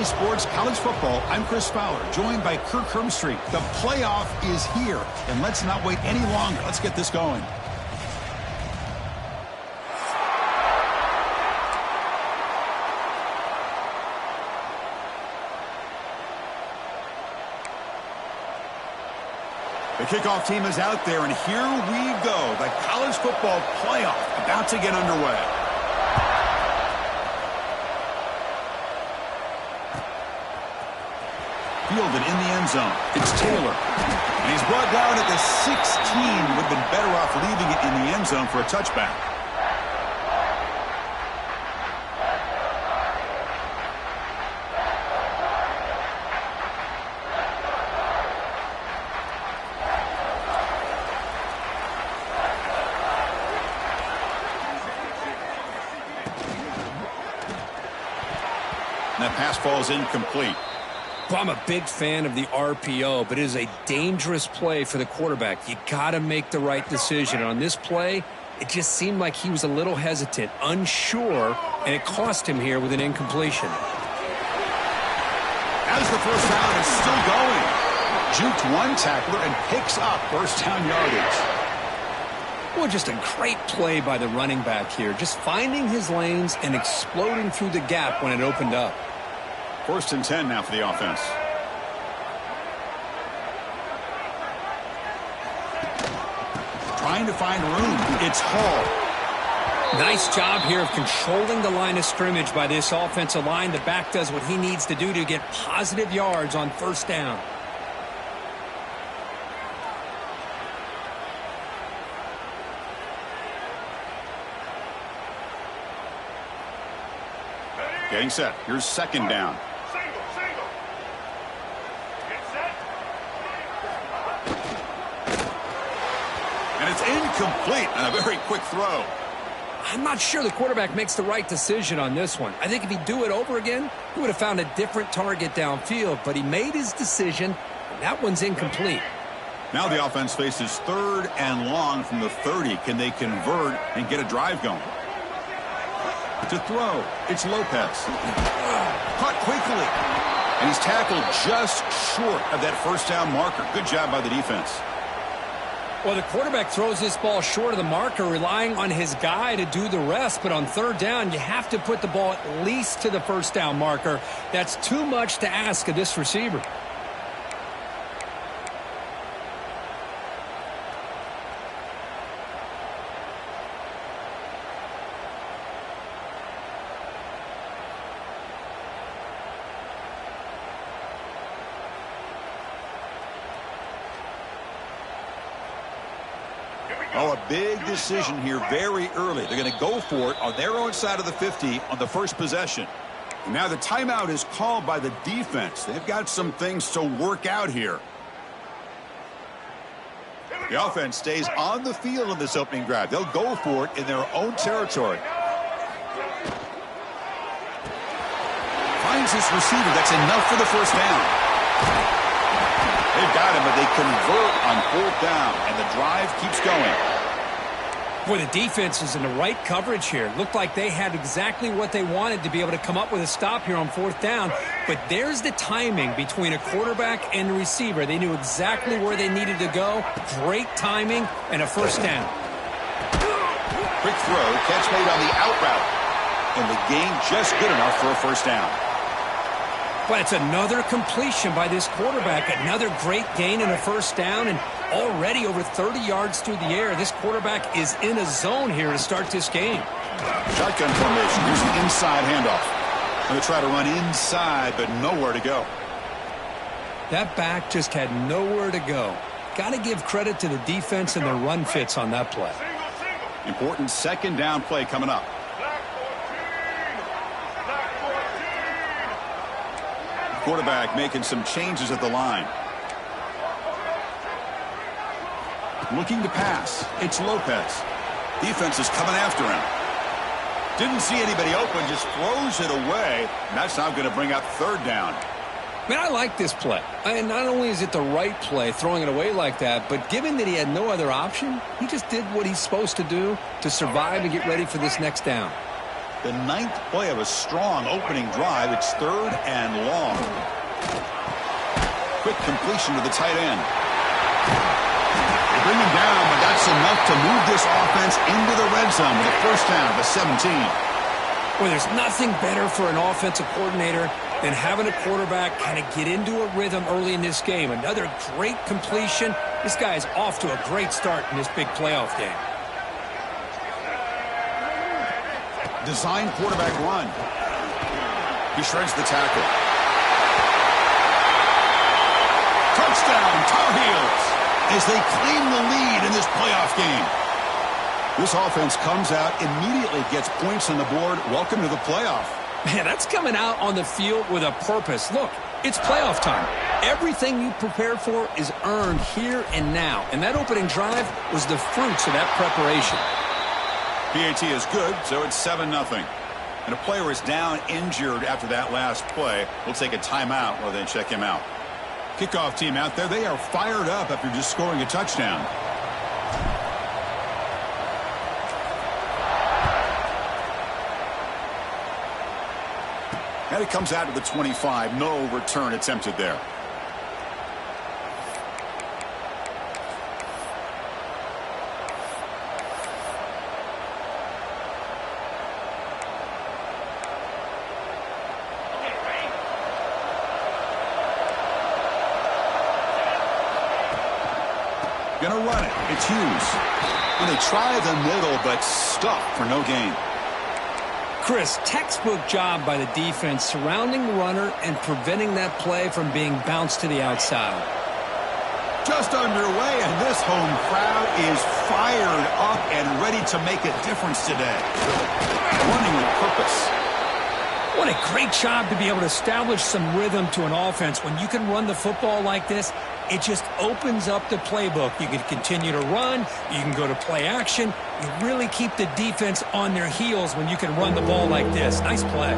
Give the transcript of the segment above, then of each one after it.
EA Sports College Football. I'm Chris Fowler, joined by Kirk Herbstreit. The playoff is here, and let's not wait any longer. Let's get this going. The kickoff team is out there, and here we go. The college football playoff about to get underway. Fielded in the end zone. It's Taylor. And he's brought down at the 16. Would have been better off leaving it in the end zone for a touchback. That pass falls incomplete. Well, I'm a big fan of the RPO, but it is a dangerous play for the quarterback. You got to make the right decision. On this play, it just seemed like he was a little hesitant, unsure, and it cost him here with an incompletion. As the first down is still going. Juked one tackler and picks up first down yardage. Well, just a great play by the running back here. Just finding his lanes and exploding through the gap when it opened up. 1st and 10 now for the offense. Trying to find room. It's Hall. Nice job here of controlling the line of scrimmage by this offensive line. The back does what he needs to do to get positive yards on first down. Getting set. Here's 2nd down. And it's incomplete on a very quick throw. I'm not sure the quarterback makes the right decision on this one. I think if he'd do it over again, he would have found a different target downfield, but he made his decision, and that one's incomplete. Now the offense faces 3rd and long from the 30. Can they convert and get a drive going? To throw, it's Lopez. Caught quickly. And he's tackled just short of that first down marker. Good job by the defense. Well, the quarterback throws this ball short of the marker, relying on his guy to do the rest. But on 3rd down, you have to put the ball at least to the first down marker. That's too much to ask of this receiver. Oh, a big decision here very early. They're going to go for it on their own side of the 50 on the first possession. And now the timeout is called by the defense. They've got some things to work out here. The offense stays on the field in this opening drive. They'll go for it in their own territory. Finds his receiver. That's enough for the first down. They've got him, but they convert on 4th down, and the drive keeps going. Boy, the defense is in the right coverage here. Looked like they had exactly what they wanted to be able to come up with a stop here on 4th down. But there's the timing between a quarterback and the receiver. They knew exactly where they needed to go. Great timing and a first down. Quick throw, catch made on the out route. And the gain just good enough for a first down. But it's another completion by this quarterback. Another great gain and a first down, and already over 30 yards through the air. This quarterback is in a zone here to start this game. Shotgun formation. Here's the inside handoff. Going to try to run inside, but nowhere to go. That back just had nowhere to go. Got to give credit to the defense and their run fits on that play. Important 2nd down play coming up. Quarterback making some changes at the line. Looking to pass. It's Lopez. Defense is coming after him. Didn't see anybody open, just throws it away. And that's now going to bring up 3rd down. Man, I like this play. And not only is it the right play, throwing it away like that, but given that he had no other option, he just did what he's supposed to do to survive and get ready for this next down. The 9th play of a strong opening drive. It's 3rd and long. Quick completion to the tight end. They bring him down, but that's enough to move this offense into the red zone with a first down of the 17. Well, there's nothing better for an offensive coordinator than having a quarterback kind of get into a rhythm early in this game. Another great completion. This guy is off to a great start in this big playoff game. Design quarterback run. He shreds the tackle. Touchdown, Tar Heels, as they claim the lead in this playoff game. This offense comes out, immediately gets points on the board. Welcome to the playoff. Man, that's coming out on the field with a purpose. Look, it's playoff time. Everything you prepare for is earned here and now. And that opening drive was the fruits of that preparation. PAT is good, so it's 7-0. And a player is down injured after that last play. We'll take a timeout while they check him out. Kickoff team out there, they are fired up after just scoring a touchdown. And it comes out to the 25. No return attempted there. Gonna run it. It's Hughes. And they try the middle, but stuffed for no gain. Chris, textbook job by the defense surrounding the runner and preventing that play from being bounced to the outside. Just underway, and this home crowd is fired up and ready to make a difference today. Running with purpose. What a great job to be able to establish some rhythm to an offense. When you can run the football like this, it just opens up the playbook. You can continue to run. You can go to play action. You really keep the defense on their heels when you can run the ball like this. Nice play.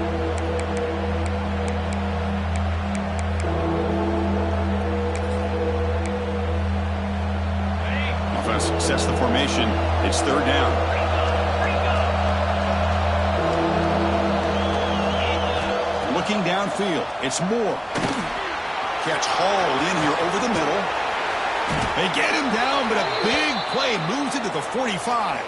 Offense sets the formation. It's 3rd down. Looking downfield, it's Moore. Catch hauled in here over the middle. They get him down, but a big play moves it to the 45.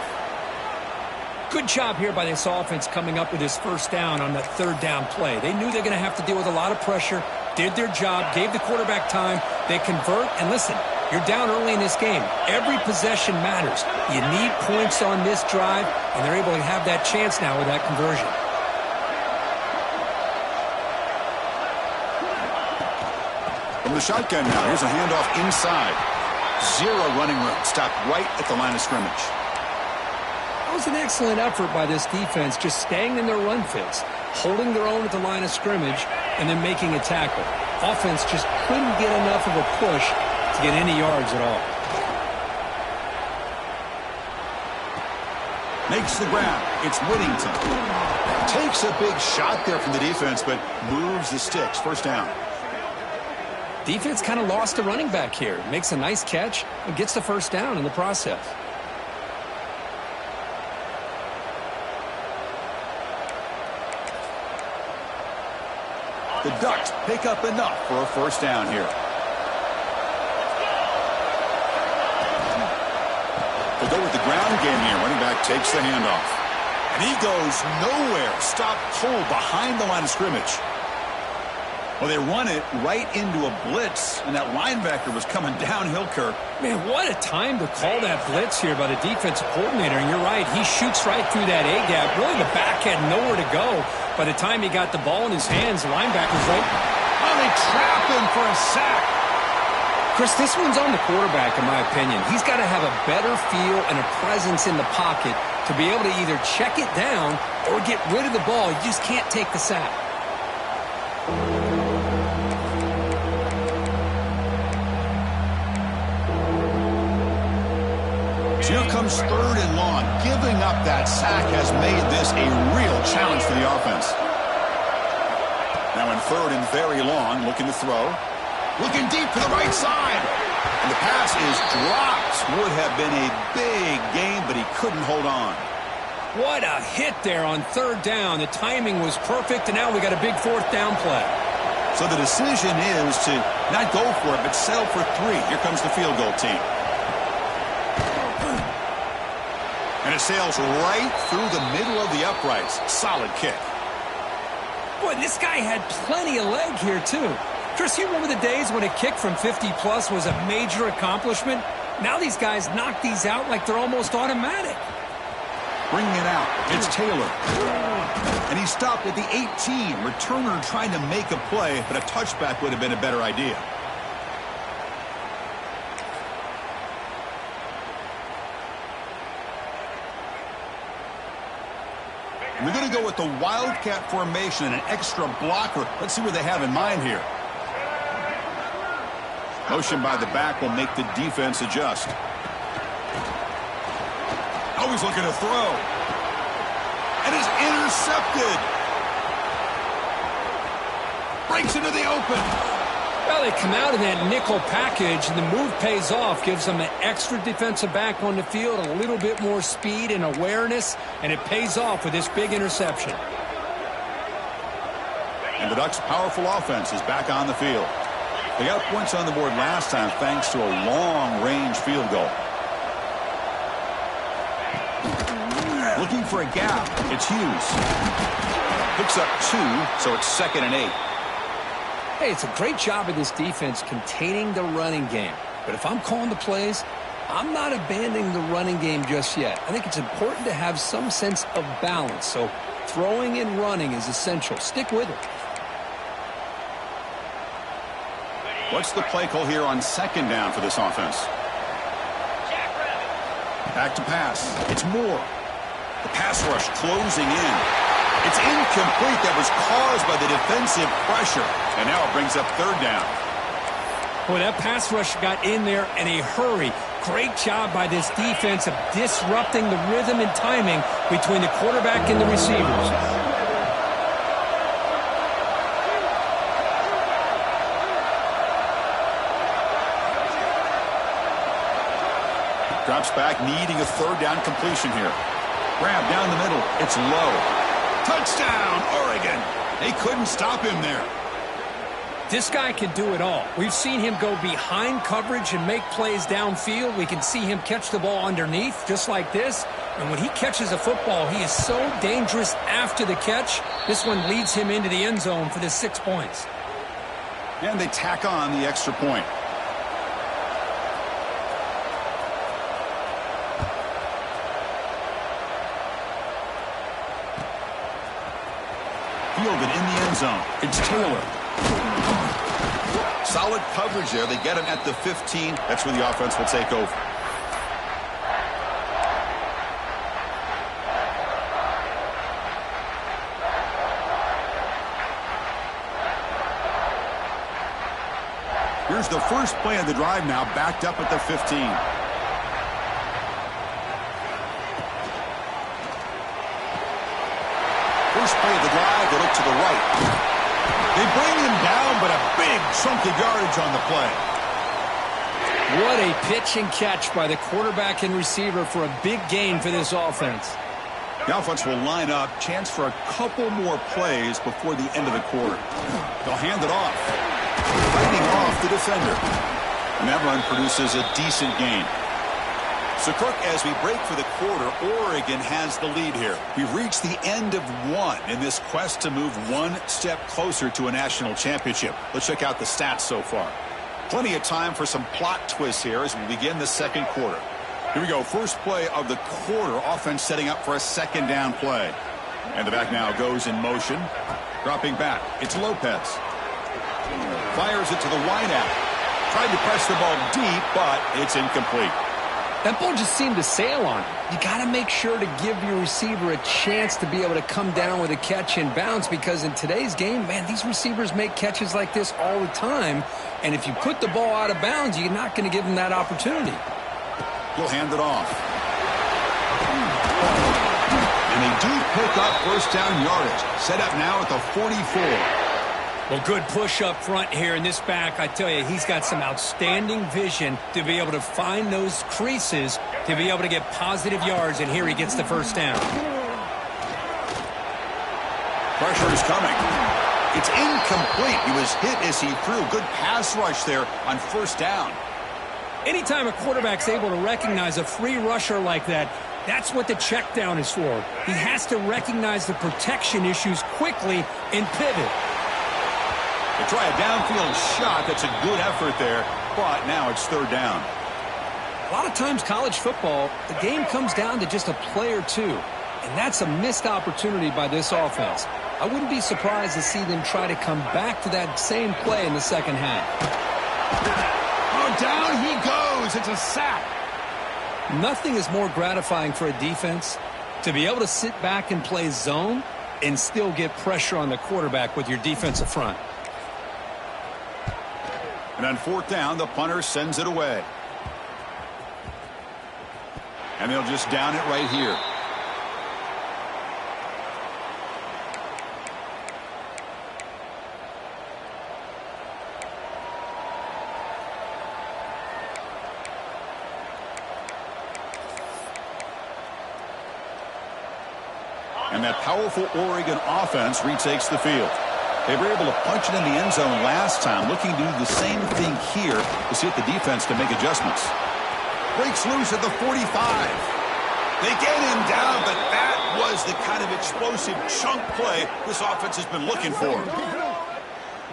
Good job here by this offense coming up with this first down on that 3rd down play. They knew they're going to have to deal with a lot of pressure, did their job, gave the quarterback time. They convert, and listen, you're down early in this game. Every possession matters. You need points on this drive, and they're able to have that chance now with that conversion. From the shotgun now, here's a handoff inside. 0 running room, stopped right at the line of scrimmage. That was an excellent effort by this defense, just staying in their run fits, holding their own at the line of scrimmage, and then making a tackle. Offense just couldn't get enough of a push to get any yards at all. Makes the grab. It's Whittington. Takes a big shot there from the defense, but moves the sticks. First down. Defense kind of lost a running back here. Makes a nice catch and gets the first down in the process. The Ducks pick up enough for a first down here. They'll go with the ground game here. Running back takes the handoff. And he goes nowhere. Stopped cold behind the line of scrimmage. Well, they run it right into a blitz, and that linebacker was coming downhill, Kirk. Man, what a time to call that blitz here by the defensive coordinator. And you're right, he shoots right through that A-gap. Really, the back had nowhere to go. By the time he got the ball in his hands, the linebacker's right. Oh, they trap him for a sack. Chris, this one's on the quarterback, in my opinion. He's got to have a better feel and a presence in the pocket to be able to either check it down or get rid of the ball. You just can't take the sack. Here comes 3rd and long. Giving up that sack has made this a real challenge for the offense. Now in 3rd and very long, looking to throw. Looking deep to the right side. And the pass is dropped. Would have been a big gain, but he couldn't hold on. What a hit there on third down. The timing was perfect, and now we got a big fourth down play. So the decision is to not go for it, but settle for 3. Here comes the field goal team. And it sails right through the middle of the uprights. Solid kick. Boy, this guy had plenty of leg here, too. Chris, you remember the days when a kick from 50-plus was a major accomplishment? Now these guys knock these out like they're almost automatic. Bringing it out. It's Taylor. And he stopped at the 18. Returner trying to make a play, but a touchback would have been a better idea. We're going to go with the Wildcat formation and an extra blocker. Let's see what they have in mind here. Motion by the back will make the defense adjust. Always looking to throw. And is intercepted. Breaks into the open. Well, they come out of that nickel package, and the move pays off. Gives them an extra defensive back on the field, a little bit more speed and awareness, and it pays off with this big interception. And the Ducks' powerful offense is back on the field. They got points on the board last time thanks to a long-range field goal. Looking for a gap. It's Hughes. Picks up 2, so it's 2nd and 8. Hey, it's a great job of this defense containing the running game. But if I'm calling the plays, I'm not abandoning the running game just yet. I think it's important to have some sense of balance. So throwing and running is essential. Stick with it. What's the play call here on 2nd down for this offense? Back to pass. It's Moore. The pass rush closing in. It's incomplete. That was caused by the defensive pressure. And now it brings up 3rd down. Boy, that pass rush got in there in a hurry. Great job by this defense of disrupting the rhythm and timing between the quarterback and the receivers. Drops back, needing a 3rd down completion here. Grab down the middle. It's low. Touchdown, Oregon. They couldn't stop him there. This guy can do it all. We've seen him go behind coverage and make plays downfield. We can see him catch the ball underneath, just like this. And when he catches a football, he is so dangerous after the catch. This one leads him into the end zone for the 6 points. And they tack on the extra point. Fielded in the end zone. It's Taylor. Solid coverage there. They get him at the 15. That's where the offense will take over. Here's the first play of the drive now, backed up at the 15. First play of the drive, they look to the right. They bring him down, but a big chunk of yardage on the play. What a pitch and catch by the quarterback and receiver for a big gain for this offense. The offense will line up, chance for a couple more plays before the end of the quarter. They'll hand it off. Fighting off the defender. And that run produces a decent gain. So, Kirk, as we break for the quarter, Oregon has the lead here. We've reached the end of 1 in this quest to move 1 step closer to a national championship. Let's check out the stats so far. Plenty of time for some plot twists here as we begin the second quarter. Here we go. First play of the quarter. Offense setting up for a 2nd down play. And the back now goes in motion. Dropping back. It's Lopez. Fires it to the wideout. Tried to press the ball deep, but it's incomplete. That ball just seemed to sail on him. You got to make sure to give your receiver a chance to be able to come down with a catch and bounce, because in today's game, man, these receivers make catches like this all the time. And if you put the ball out of bounds, you're not going to give them that opportunity. He'll hand it off. And they do pick up first down yardage. Set up now at the 44. Well, good push up front here in this back. I tell you, he's got some outstanding vision to be able to find those creases, to be able to get positive yards, and here he gets the first down. Pressure is coming. It's incomplete. He was hit as he threw. Good pass rush there on first down. Anytime a quarterback's able to recognize a free rusher like that, that's what the check down is for. He has to recognize the protection issues quickly and pivot. They try a downfield shot. That's a good effort there, but now it's third down. A lot of times college football, the game comes down to just a play or two, and that's a missed opportunity by this offense. I wouldn't be surprised to see them try to come back to that same play in the second half. Oh, down he goes. It's a sack. Nothing is more gratifying for a defense to be able to sit back and play zone and still get pressure on the quarterback with your defensive front. And on fourth down, the punter sends it away. And they'll just down it right here. And that powerful Oregon offense retakes the field. They were able to punch it in the end zone last time, looking to do the same thing here to see if the defense can make adjustments. Breaks loose at the 45. They get him down, but that was the kind of explosive chunk play this offense has been looking for.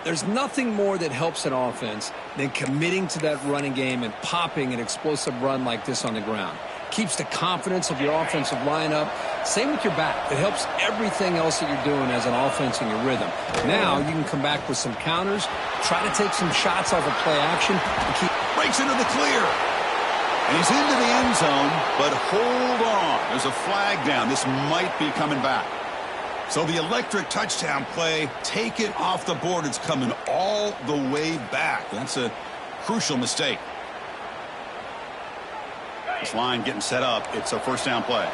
There's nothing more that helps an offense than committing to that running game and popping an explosive run like this on the ground. Keeps the confidence of your offensive lineup. Same with your back. It helps everything else that you're doing as an offense in your rhythm. Now you can come back with some counters, try to take some shots off of play action, and keep... Breaks into the clear. And he's into the end zone, but hold on. There's a flag down. This might be coming back. So the electric touchdown play, take it off the board. It's coming all the way back. That's a crucial mistake. This line getting set up. It's a first down play.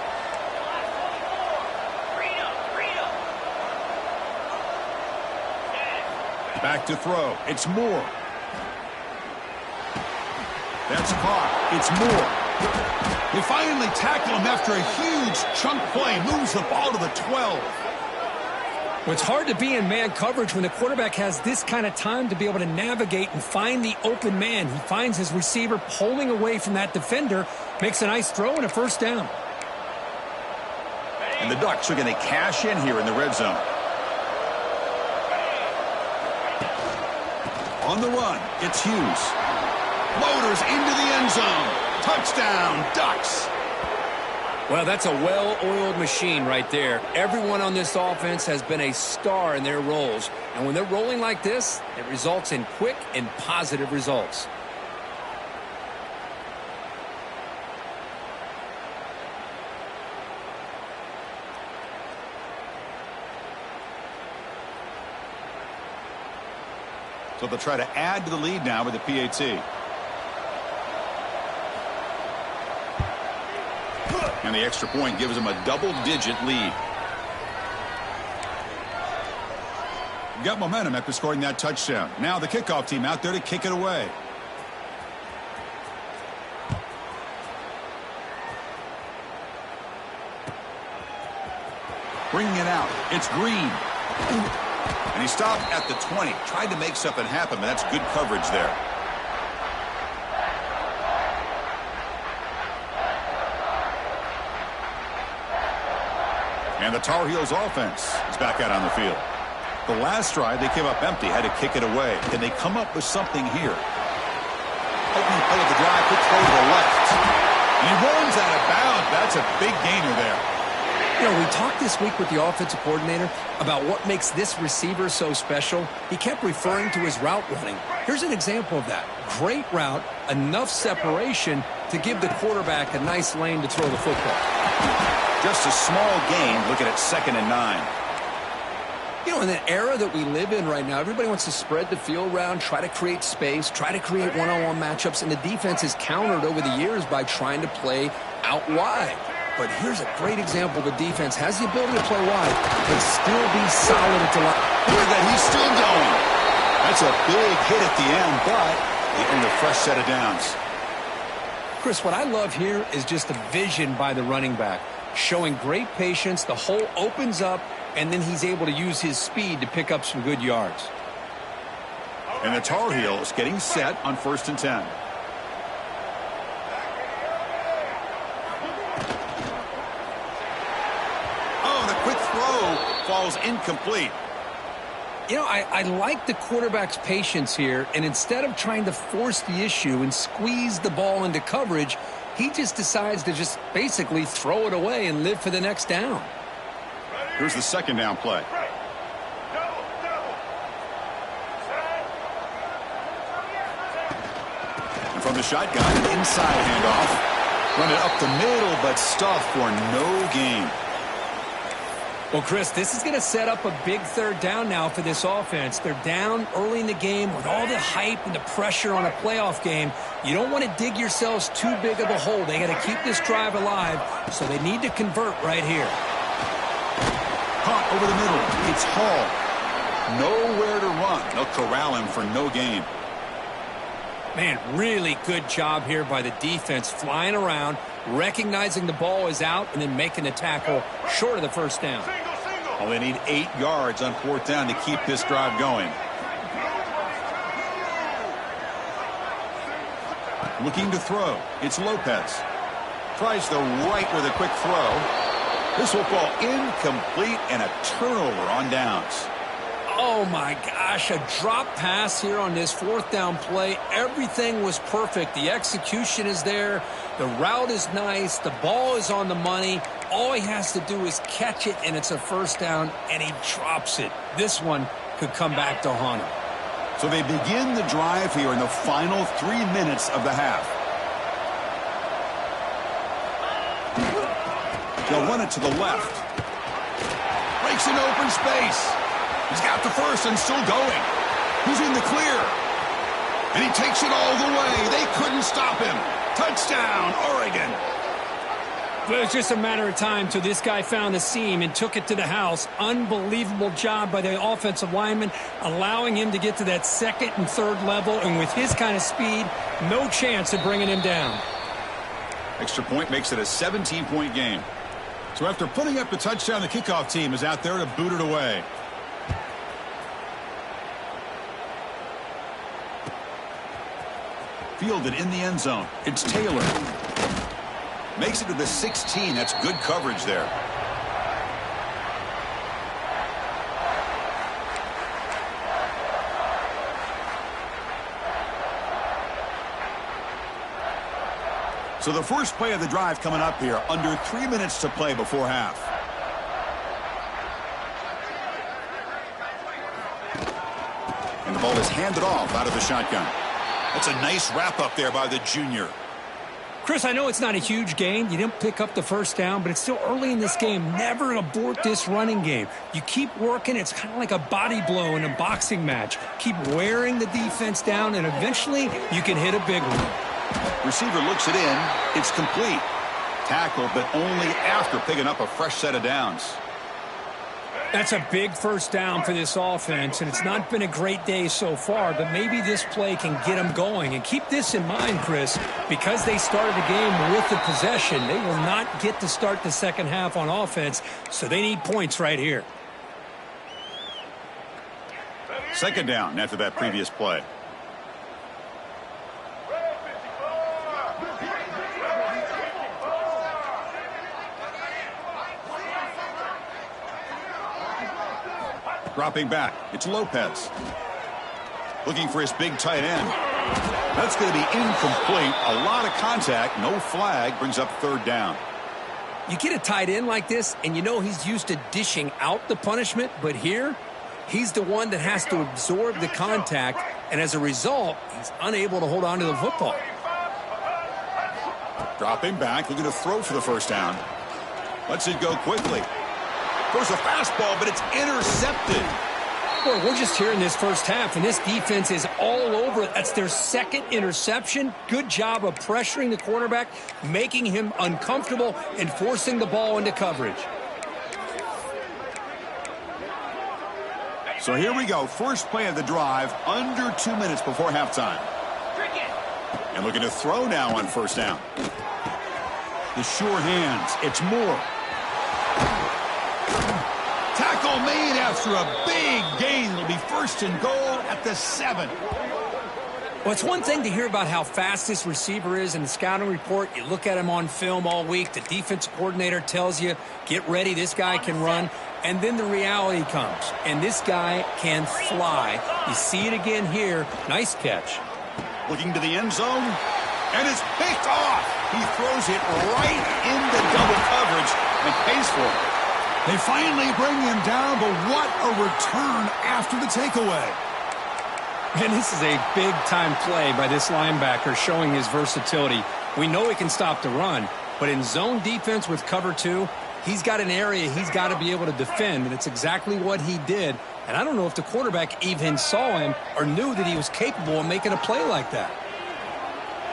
Back to throw. It's Moore. That's caught. It's Moore. They finally tackle him after a huge chunk play. Moves the ball to the 12. Well, it's hard to be in man coverage when the quarterback has this kind of time to be able to navigate and find the open man. He finds his receiver pulling away from that defender, makes a nice throw and a first down. And the Ducks are going to cash in here in the red zone. On the run, it's Hughes. Motors into the end zone. Touchdown, Ducks. Well, that's a well-oiled machine right there. Everyone on this offense has been a star in their roles. And when they're rolling like this, it results in quick and positive results. So they'll try to add to the lead now with the PAT. And the extra point gives them a double-digit lead. Got momentum after scoring that touchdown. Now the kickoff team out there to kick it away. Bringing it out. It's Green. And he stopped at the 20. Tried to make something happen, but that's good coverage there. And the Tar Heels offense is back out on the field. The last drive, they came up empty, had to kick it away. Can they come up with something here? Opening play of the drive, quick throw to the left. And he runs out of bounds. That's a big gainer there. You know, we talked this week with the offensive coordinator about what makes this receiver so special. He kept referring to his route running. Here's an example of that. Great route, enough separation to give the quarterback a nice lane to throw the football. Just a small gain. Look at it, 2nd and 9. You know, in the era that we live in right now, everybody wants to spread the field around, try to create space, try to create one-on-one matchups, and the defense is countered over the years by trying to play out wide. But here's a great example. The defense has the ability to play wide, but still be solid at the line. Look at that, he's still going. That's a big hit at the end, but they earned a fresh set of downs. Chris, what I love here is just the vision by the running back, showing great patience. The hole opens up, and then he's able to use his speed to pick up some good yards. And the Tar Heels getting set on 1st and 10. Oh, the quick throw falls incomplete. You know, I like the quarterback's patience here, and instead of trying to force the issue and squeeze the ball into coverage, he just decides to just basically throw it away and live for the next down. Here's the 2nd down play. And from the shotgun, an inside handoff. Run it up the middle, but stuffed for no gain. Well, Chris, this is going to set up a big 3rd down now for this offense. They're down early in the game with all the hype and the pressure on a playoff game. You don't want to dig yourselves too big of a hole. They got to keep this drive alive, so they need to convert right here. Caught over the middle. It's Hall. Nowhere to run. They'll corral him for no gain. Man, really good job here by the defense, flying around, recognizing the ball is out, and then making the tackle short of the 1st down. Well, they need 8 yards on 4th down to keep this drive going. Looking to throw. It's Lopez. Tries the right with a quick throw. This will fall incomplete and a turnover on downs. Oh, my gosh, a drop pass here on this 4th down play. Everything was perfect. The execution is there. The route is nice. The ball is on the money. All he has to do is catch it, and it's a 1st down, and he drops it. This one could come back to haunt him. So they begin the drive here in the final 3 minutes of the half. They'll run it to the left. Breaks into open space. He's got the first and still going. He's in the clear. And he takes it all the way. They couldn't stop him. Touchdown, Oregon. But it was just a matter of time till this guy found the seam and took it to the house. Unbelievable job by the offensive lineman, allowing him to get to that 2nd and 3rd level. And with his kind of speed, no chance of bringing him down. Extra point makes it a 17-point game. So after putting up the touchdown, the kickoff team is out there to boot it away. Fielded in the end zone. It's Taylor. Makes it to the 16. That's good coverage there. So the first play of the drive coming up here. Under 3 minutes to play before half. And the ball is handed off out of the shotgun. That's a nice wrap-up there by the junior. Chris, I know it's not a huge gain. You didn't pick up the 1st down, but it's still early in this game. Never abort this running game. You keep working. It's kind of like a body blow in a boxing match. Keep wearing the defense down, and eventually you can hit a big one. Receiver looks it in. It's complete. Tackle, but only after picking up a fresh set of downs. That's a big 1st down for this offense, and it's not been a great day so far, but maybe this play can get them going. And keep this in mind, Chris, because they started the game with the possession, they will not get to start the 2nd half on offense, so they need points right here. 2nd down after that previous play. Dropping back, it's Lopez. Looking for his big tight end. That's going to be incomplete. A lot of contact, no flag, brings up 3rd down. You get a tight end like this, and you know he's used to dishing out the punishment, but here, he's the one that has to absorb the contact, and as a result, he's unable to hold on to the football. Dropping back, looking to throw for the 1st down. Lets it go quickly. Throws a fastball, but it's intercepted. Boy, we're just here in this 1st half, and this defense is all over it. That's their 2nd interception. Good job of pressuring the quarterback, making him uncomfortable, and forcing the ball into coverage. So here we go. First play of the drive, under 2 minutes before halftime. And looking to throw now on 1st down. The sure hands. It's Moore. Tackle after a big gain. It'll be first and goal at the 7. Well, it's one thing to hear about how fast this receiver is in the scouting report. You look at him on film all week. The defensive coordinator tells you, get ready, this guy can run. And then the reality comes, and this guy can fly. You see it again here. Nice catch. Looking to the end zone, and it's picked off. He throws it right into double coverage and pays for it. They finally bring him down, but what a return after the takeaway. And this is a big-time play by this linebacker showing his versatility. We know he can stop the run, but in zone defense with cover 2, he's got an area he's got to be able to defend, and it's exactly what he did. And I don't know if the quarterback even saw him or knew that he was capable of making a play like that.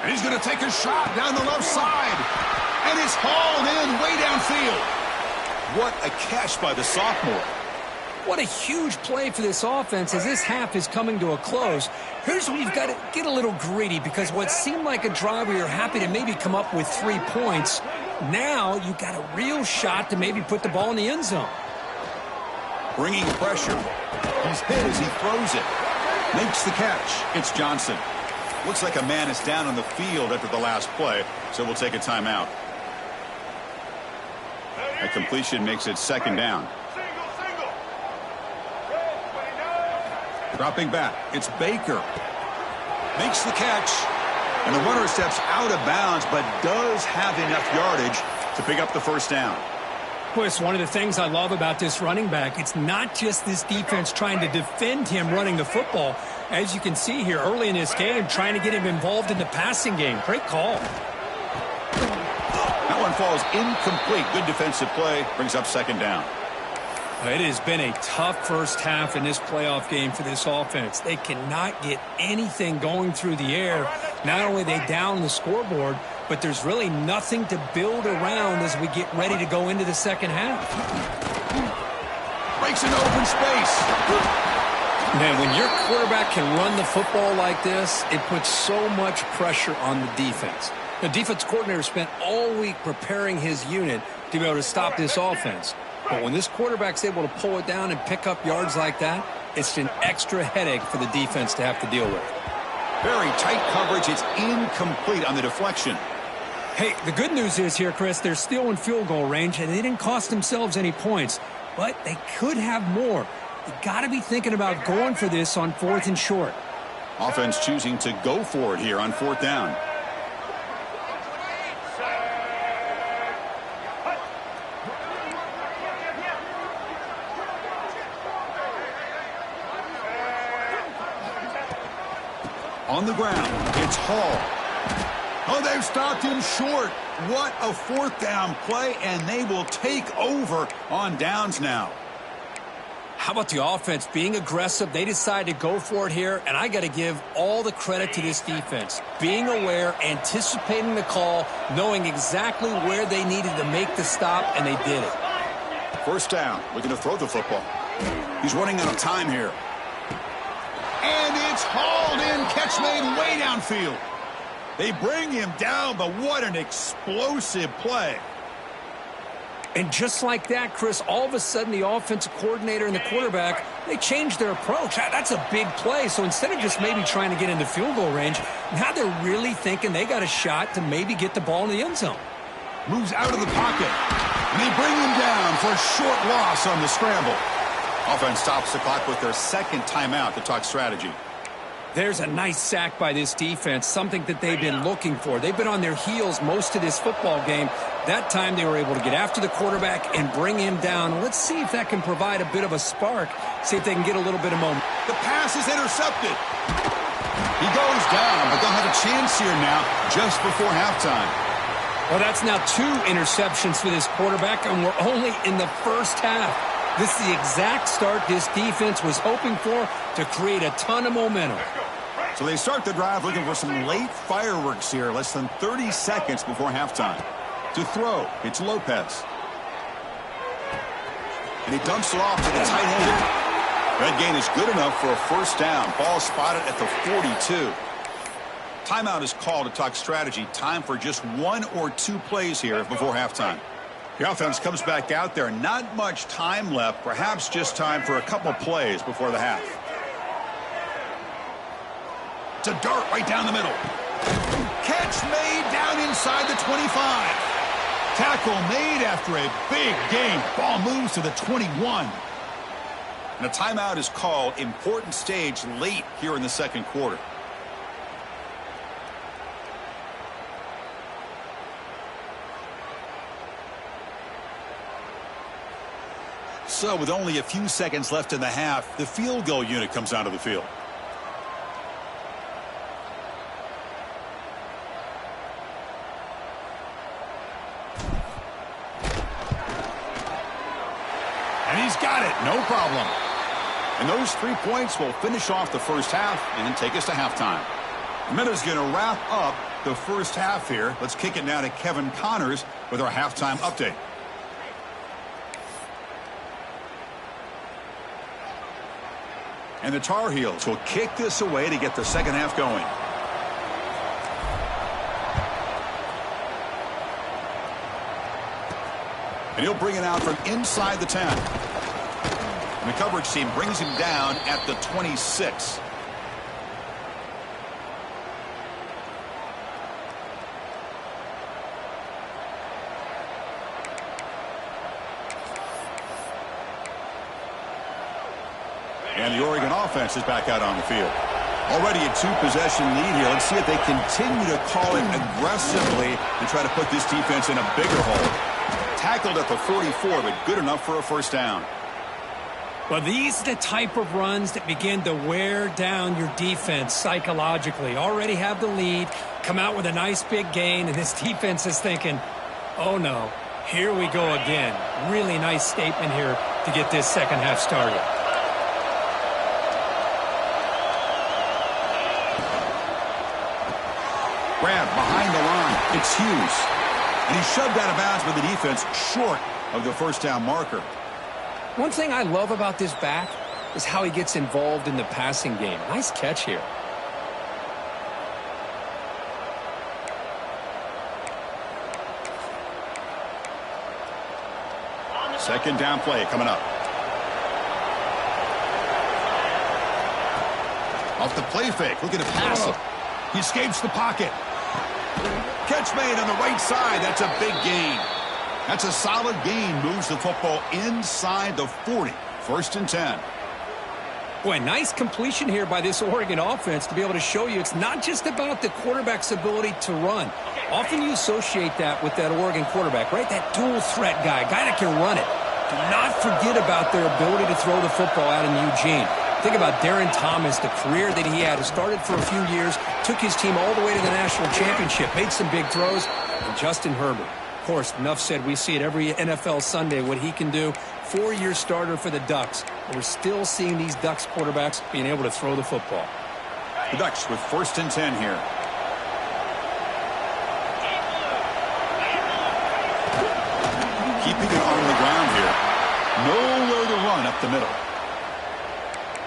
And he's going to take a shot down the left side. And it's hauled in way downfield. What a catch by the sophomore. What a huge play for this offense as this half is coming to a close. Here's where you've got to get a little greedy, because what seemed like a drive where you're happy to maybe come up with 3 points, now you've got a real shot to maybe put the ball in the end zone. Bringing pressure. He's hit as he throws it. Makes the catch. It's Johnson. Looks like a man is down on the field after the last play, so we'll take a timeout. A completion makes it second down. Dropping back, it's Baker. Makes the catch. And the runner steps out of bounds, but does have enough yardage to pick up the first down. Well, it's one of the things I love about this running back. It's not just this defense trying to defend him running the football. As you can see here early in this game, trying to get him involved in the passing game. Great call. That one falls incomplete. Good defensive play. Brings up second down. It has been a tough first half in this playoff game for this offense. They cannot get anything going through the air. Not only are they down the scoreboard, but there's really nothing to build around as we get ready to go into the second half. Breaks into open space. Man, when your quarterback can run the football like this, it puts so much pressure on the defense. The defense coordinator spent all week preparing his unit to be able to stop this offense. But when this quarterback's able to pull it down and pick up yards like that, it's an extra headache for the defense to have to deal with. Very tight coverage. It's incomplete on the deflection. Hey, the good news is here, Chris, they're still in field goal range, and they didn't cost themselves any points. But they could have more. You got to be thinking about going for this on 4th and short. Offense choosing to go for it here on 4th down. On the ground, it's Hall. Oh, they've stopped him short. What a 4th down play, and they will take over on downs now. How about the offense being aggressive? They decide to go for it here, and I got to give all the credit to this defense. Being aware, anticipating the call, knowing exactly where they needed to make the stop, and they did it. First down, looking to throw the football. He's running out of time here. And it's hauled in, catch made way downfield. They bring him down, but what an explosive play. And just like that, Chris, all of a sudden the offensive coordinator and the quarterback, they changed their approach. That's a big play. So instead of just maybe trying to get into field goal range, now they're really thinking they got a shot to maybe get the ball in the end zone. Moves out of the pocket. And they bring him down for a short loss on the scramble. Offense stops the clock with their second timeout to talk strategy. There's a nice sack by this defense, something that they've been looking for. They've been on their heels most of this football game. That time they were able to get after the quarterback and bring him down. Let's see if that can provide a bit of a spark, see if they can get a little bit of momentum. The pass is intercepted. He goes down, but they'll have a chance here now just before halftime. Well, that's now 2 interceptions for this quarterback, and we're only in the first half. This is the exact start this defense was hoping for to create a ton of momentum. So they start the drive looking for some late fireworks here, less than 30 seconds before halftime. To throw, it's Lopez. And he dumps it off to the tight end. That gain is good enough for a first down. Ball spotted at the 42. Timeout is called to talk strategy. Time for just 1 or 2 plays here before halftime. The offense comes back out there. Not much time left. Perhaps just time for a couple plays before the half. It's a dart right down the middle. Catch made down inside the 25. Tackle made after a big gain. Ball moves to the 21. And a timeout is called. Important stage late here in the second quarter. So with only a few seconds left in the half, the field goal unit comes onto the field. And he's got it, no problem. And those 3 points will finish off the first half and take us to halftime. Minna's going to wrap up the first half here. Let's kick it now to Kevin Connors with our halftime update. And the Tar Heels will kick this away to get the second half going. And he'll bring it out from inside the 10. And the coverage team brings him down at the 26. And the Oregon offense is back out on the field. Already a two-possession lead here. Let's see if they continue to call it aggressively and try to put this defense in a bigger hole. Tackled at the 44, but good enough for a first down. Well, these are the type of runs that begin to wear down your defense psychologically. Already have the lead, come out with a nice big gain, and this defense is thinking, oh no, here we go again. Really nice statement here to get this second half started. Grab behind the line. It's Hughes. And he shoved out of bounds with the defense short of the first down marker. One thing I love about this back is how he gets involved in the passing game. Nice catch here. Second down play coming up. Off the play fake. Looking to pass it. He escapes the pocket. Catch made on the right side. That's a big gain. That's a solid gain. Moves the football inside the 40. First and 10. Boy, nice completion here by this Oregon offense to be able to show you it's not just about the quarterback's ability to run. Often you associate that with that Oregon quarterback, right? That dual threat guy that can run it. Do not forget about their ability to throw the football out in Eugene. Think about Darren Thomas, the career that he had. He started for a few years, took his team all the way to the national championship, made some big throws, and Justin Herbert. Of course, enough said, we see it every NFL Sunday what he can do. 4-year starter for the Ducks. But we're still seeing these Ducks quarterbacks being able to throw the football. The Ducks with first and 10 here. Keeping it on the ground here. Nowhere to run up the middle.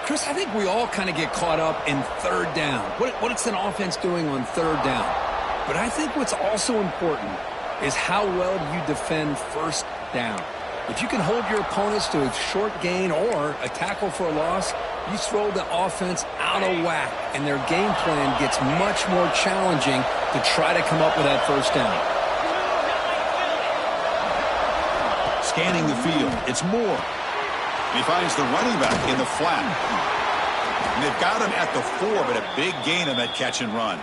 Chris, I think we all kind of get caught up in third down. What's an offense doing on third down? But I think what's also important is how well do you defend first down. If you can hold your opponents to a short gain or a tackle for a loss, you throw the offense out of whack, and their game plan gets much more challenging to try to come up with that first down. Scanning the field, it's Moore. He finds the running back in the flat. And they've got him at the 4, but a big gain on that catch and run.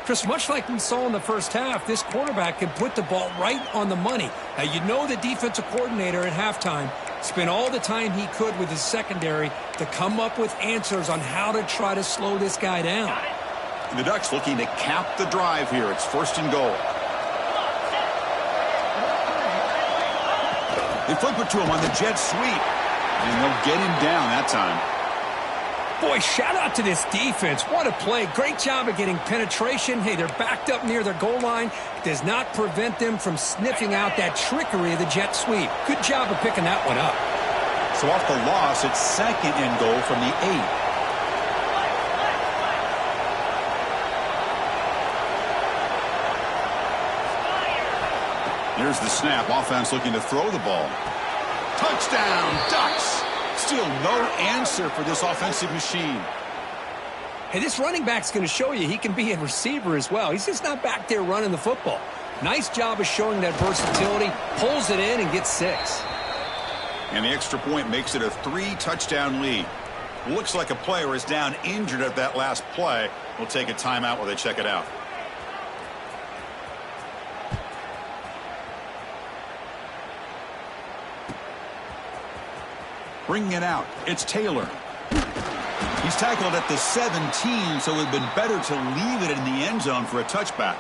Chris, much like we saw in the first half, this quarterback can put the ball right on the money. Now, you know the defensive coordinator at halftime spent all the time he could with his secondary to come up with answers on how to try to slow this guy down. And the Ducks looking to cap the drive here. It's first and goal. They flip it to him on the jet sweep. And they'll get him down that time. Boy, shout out to this defense. What a play. Great job of getting penetration. Hey, they're backed up near their goal line. Does not prevent them from sniffing out that trickery of the jet sweep. Good job of picking that one up. So off the loss, it's second and goal from the 8. Here's the snap. Offense looking to throw the ball. Touchdown, Ducks. Still no answer for this offensive machine. Hey, this running back's going to show you he can be a receiver as well. He's just not back there running the football. Nice job of showing that versatility. Pulls it in and gets 6. And the extra point makes it a 3-touchdown lead. Looks like a player is down injured at that last play. We'll take a timeout while they check it out. Bringing it out, it's Taylor. He's tackled at the 17, so it would have been better to leave it in the end zone for a touchback.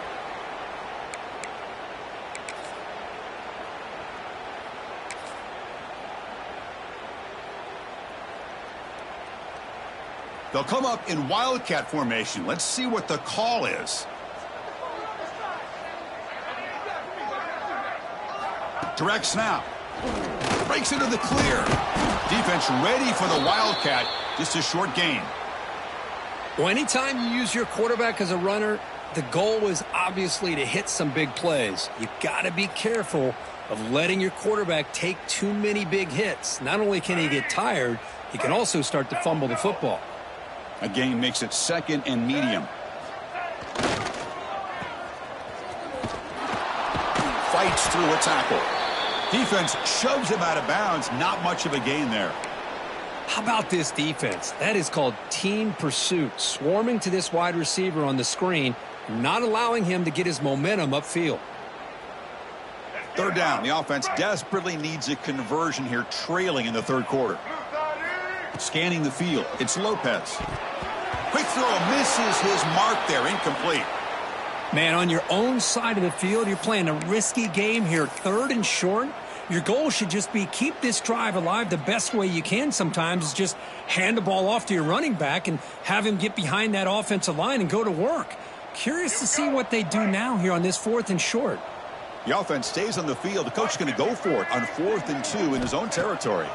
They'll come up in Wildcat formation. Let's see what the call is. Direct snap. Breaks into the clear. Defense ready for the Wildcat. Just a short gain. Well, anytime you use your quarterback as a runner, the goal is obviously to hit some big plays. You got to be careful of letting your quarterback take too many big hits. Not only can he get tired, he can also start to fumble the football. A gain makes it 2nd and medium. Fights through a tackle. Defense shoves him out of bounds. Not much of a gain there. How about this defense? That is called team pursuit. Swarming to this wide receiver on the screen, not allowing him to get his momentum upfield. 3rd down. The offense desperately needs a conversion here, trailing in the 3rd quarter. Scanning the field. It's Lopez. Quick throw, misses his mark there. Incomplete. Man, on your own side of the field, you're playing a risky game here. 3rd and short. Your goal should just be keep this drive alive. The best way you can sometimes is just hand the ball off to your running back and have him get behind that offensive line and go to work. Curious to see what they do now here on this 4th and short. The offense stays on the field. The coach is going to go for it on 4th and 2 in his own territory.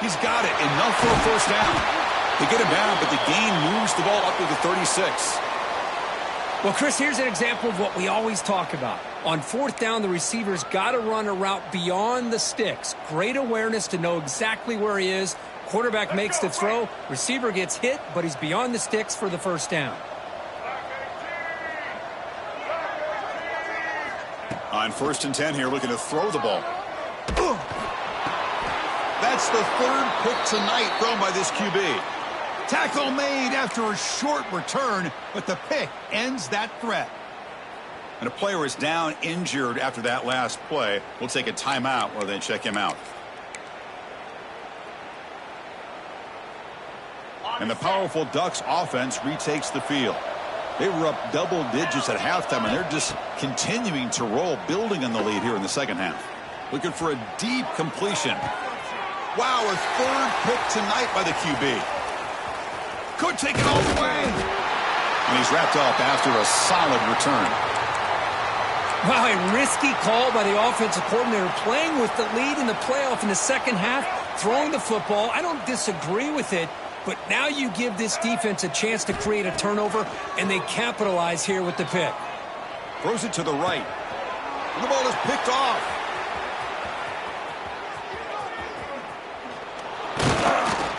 He's got it. Enough for a 1st down. They get him down, but the gain moves the ball up to the 36. Well, Chris, here's an example of what we always talk about. On 4th down, the receiver's got to run a route beyond the sticks. Great awareness to know exactly where he is. Quarterback makes the throw. Receiver gets hit, but he's beyond the sticks for the 1st down. On 1st and 10 here, looking to throw the ball. That's the 3rd pick tonight thrown by this QB. Tackle made after a short return, but the pick ends that threat. And a player is down injured after that last play. We'll take a timeout while they check him out. And the powerful Ducks offense retakes the field. They were up double digits at halftime, and they're just continuing to roll, building on the lead here in the 2nd half. Looking for a deep completion. Wow, a 3rd pick tonight by the QB. Could take it all the way. And he's wrapped up after a solid return. Wow, a risky call by the offensive coordinator, playing with the lead in the playoff in the 2nd half, throwing the football. I don't disagree with it, but now you give this defense a chance to create a turnover, and they capitalize here with the pick. Throws it to the right. And the ball is picked off.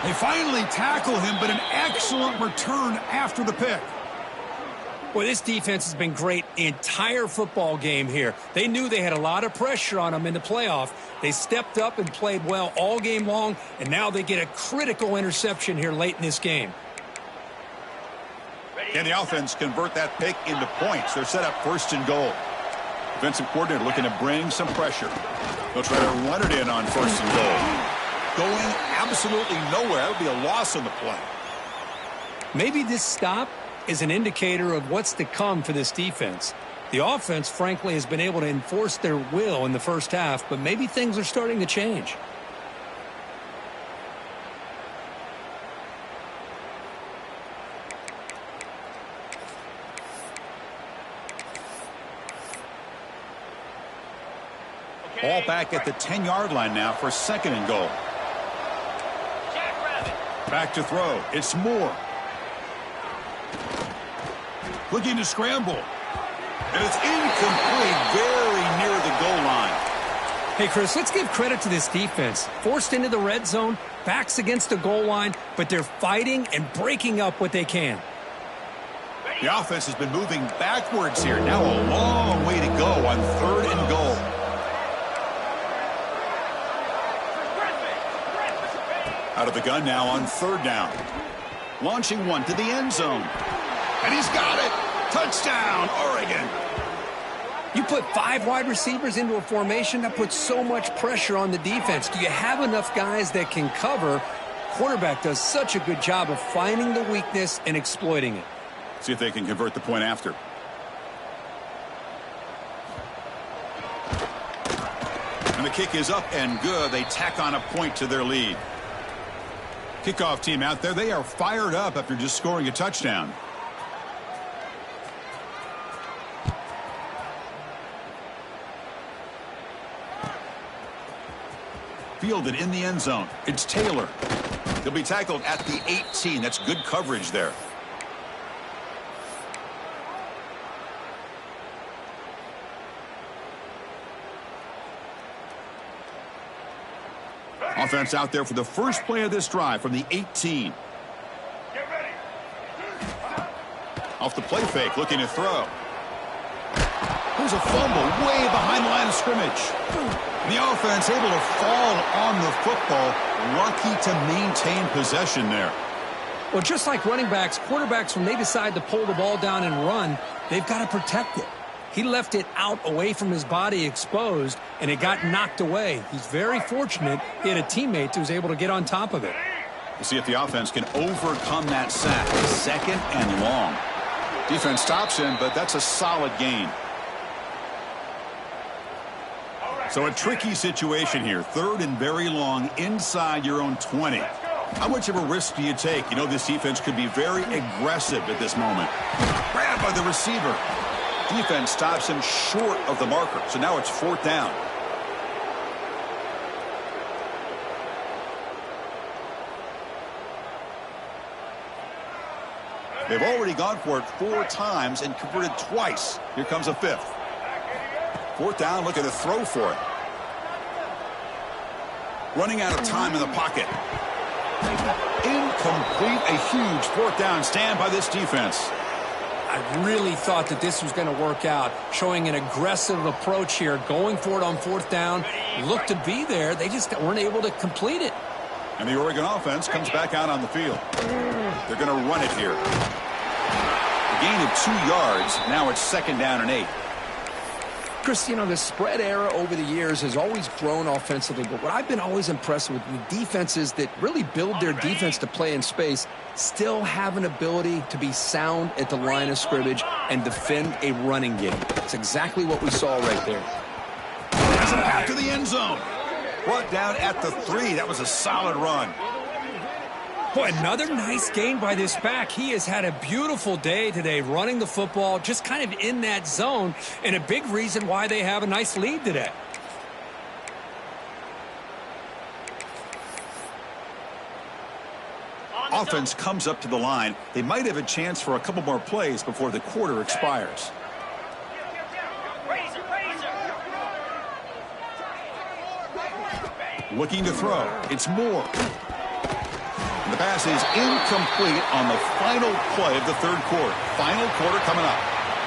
They finally tackle him, but an excellent return after the pick. Well, this defense has been great the entire football game here. They knew they had a lot of pressure on them in the playoff. They stepped up and played well all game long, and now they get a critical interception here late in this game. Can the offense convert that pick into points? They're set up 1st and goal. Defensive coordinator looking to bring some pressure. They'll try to run it in on 1st and goal. Going absolutely nowhere. That would be a loss on the play. Maybe this stop is an indicator of what's to come for this defense. The offense, frankly, has been able to enforce their will in the 1st half, but maybe things are starting to change. Ball back at the 10-yard line now for 2nd and goal. Back to throw. It's Moore. Looking to scramble. And it's incomplete, very near the goal line. Hey, Chris, let's give credit to this defense. Forced into the red zone, backs against the goal line, but they're fighting and breaking up what they can. The offense has been moving backwards here. Now a long way to go on 3rd and goal. Out of the gun now on 3rd down. Launching one to the end zone. And he's got it. Touchdown, Oregon. You put 5 wide receivers into a formation, that puts so much pressure on the defense. Do you have enough guys that can cover? Quarterback does such a good job of finding the weakness and exploiting it. See if they can convert the point after. And the kick is up and good. They tack on a point to their lead. Kickoff team out there. They are fired up after just scoring a touchdown. Fielded in the end zone. It's Taylor. He'll be tackled at the 18. That's good coverage there. Offense out there for the first play of this drive from the 18. Off the play fake, looking to throw. There's a fumble way behind the line of scrimmage. The offense able to fall on the football, lucky to maintain possession there. Well, just like running backs, quarterbacks, when they decide to pull the ball down and run, they've got to protect it. He left it out away from his body exposed, and it got knocked away. He's very fortunate he had a teammate who was able to get on top of it. We'll see if the offense can overcome that sack. 2nd and long. Defense stops him, but that's a solid gain. So a tricky situation here. 3rd and very long inside your own 20. How much of a risk do you take? You know this defense could be very aggressive at this moment. Grabbed by the receiver. Defense stops him short of the marker. So now it's 4th down. They've already gone for it 4 times and converted twice. Here comes a 5th. 4th down, looking to throw for it. Running out of time in the pocket. Incomplete, a huge 4th down stand by this defense. I really thought that this was going to work out, showing an aggressive approach here, going for it on 4th down. Looked to be there. They just weren't able to complete it. And the Oregon offense comes back out on the field. They're going to run it here. A gain of 2 yards. Now it's 2nd down and 8. Chris, you know, the spread era over the years has always grown offensively, but what I've been always impressed with defenses that really build their defense to play in space still have an ability to be sound at the line of scrimmage and defend a running game. It's exactly what we saw right there. Has him back to the end zone. Brought down at the 3. That was a solid run. Boy, another nice gain by this back. He has had a beautiful day today running the football, just kind of in that zone, and a big reason why they have a nice lead today. Offense comes up to the line. They might have a chance for a couple more plays before the quarter expires. Looking to throw. It's Moore. And the pass is incomplete on the final play of the 3rd quarter. Final quarter coming up.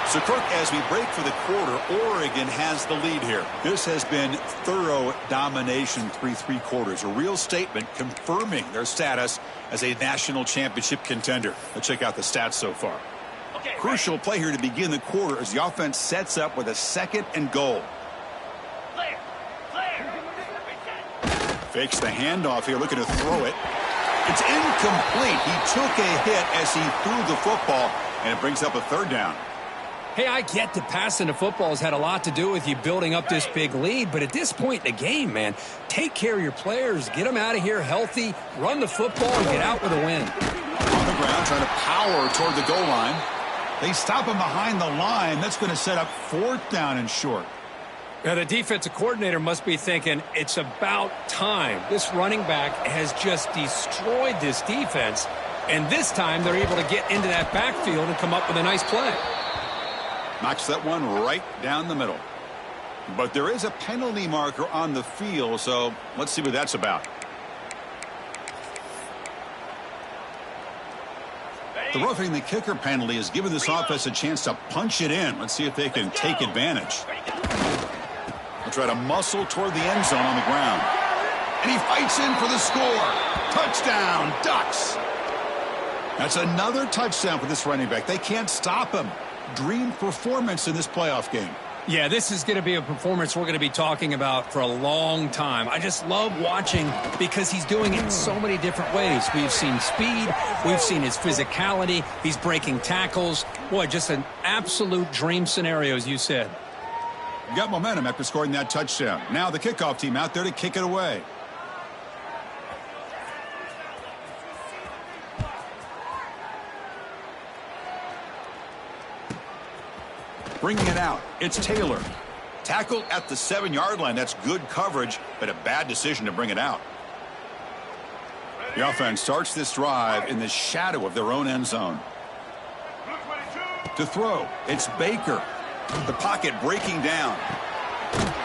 So, Kirk, as we break for the quarter, Oregon has the lead here. This has been thorough domination through 3 quarters. A real statement confirming their status as a national championship contender. Let's check out the stats so far. Crucial play here to begin the quarter as the offense sets up with a 2nd and goal. Fakes the handoff here, looking to throw it. It's incomplete. He took a hit as he threw the football, and it brings up a 3rd down. Hey, I get that passing the football has had a lot to do with you building up this big lead, but at this point in the game, man, take care of your players, get them out of here healthy, run the football, and get out with a win. On the ground, trying to power toward the goal line. They stop him behind the line. That's going to set up 4th down and short. Now, the defensive coordinator must be thinking, it's about time. This running back has just destroyed this defense, and this time they're able to get into that backfield and come up with a nice play. Knocks that one right down the middle. But there is a penalty marker on the field, so let's see what that's about. The roughing the kicker penalty has given this offense a chance to punch it in. Let's see if they can take advantage. They'll try to muscle toward the end zone on the ground. And he fights in for the score. Touchdown, Ducks. That's another touchdown for this running back. They can't stop him. Dream performance in this playoff game. Yeah, this is going to be a performance we're going to be talking about for a long time. I just love watching because he's doing it in so many different ways. We've seen speed. We've seen his physicality. He's breaking tackles. Boy, just an absolute dream scenario, as you said. Got momentum after scoring that touchdown. Now the kickoff team out there to kick it away. Bringing it out, it's Taylor. Tackled at the 7-yard line. That's good coverage, but a bad decision to bring it out. The offense starts this drive in the shadow of their own end zone. To throw, it's Baker. The pocket breaking down.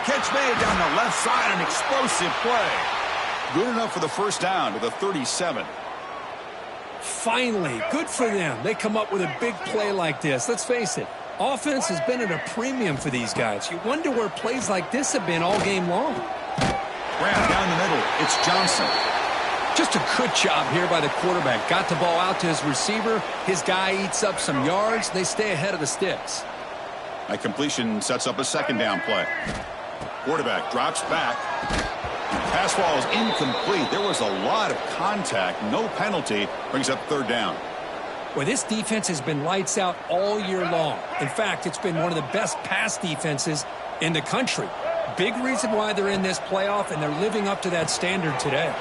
Catch made down the left side, an explosive play. Good enough for the first down to the 37. Finally, good for them. They come up with a big play like this. Let's face it. Offense has been at a premium for these guys. You wonder where plays like this have been all game long. Grab down the middle. It's Johnson. Just a good job here by the quarterback. Got the ball out to his receiver. His guy eats up some yards. They stay ahead of the sticks. That completion sets up a second down play. Quarterback drops back. Pass ball is incomplete. There was a lot of contact. No penalty. Brings up third down. Well, this defense has been lights out all year long. In fact, it's been one of the best pass defenses in the country. Big reason why they're in this playoff, and they're living up to that standard today.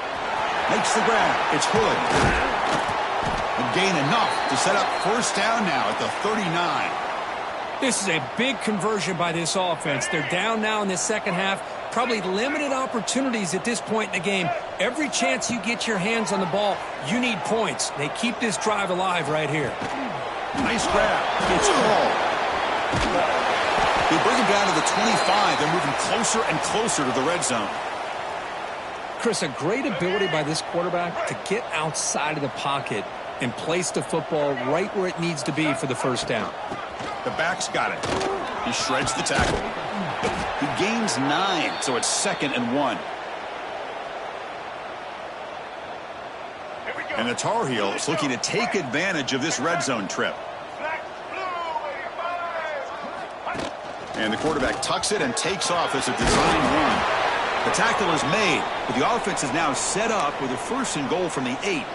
Makes the grab. It's Hood. And gain enough to set up first down now at the 39. This is a big conversion by this offense. They're down now in the second half. Probably limited opportunities at this point in the game. Every chance you get your hands on the ball, you need points. They keep this drive alive right here. Nice grab. It's called. They bring him down to the 25. They're moving closer and closer to the red zone. Chris, a great ability by this quarterback to get outside of the pocket and place the football right where it needs to be for the first down. The back's got it. He shreds the tackle. He gains 9, so it's 2nd and 1. And the Tar Heels looking to take advantage of this red zone trip. And the quarterback tucks it and takes off as a design run. The tackle is made, but the offense is now set up with a 1st and goal from the 8.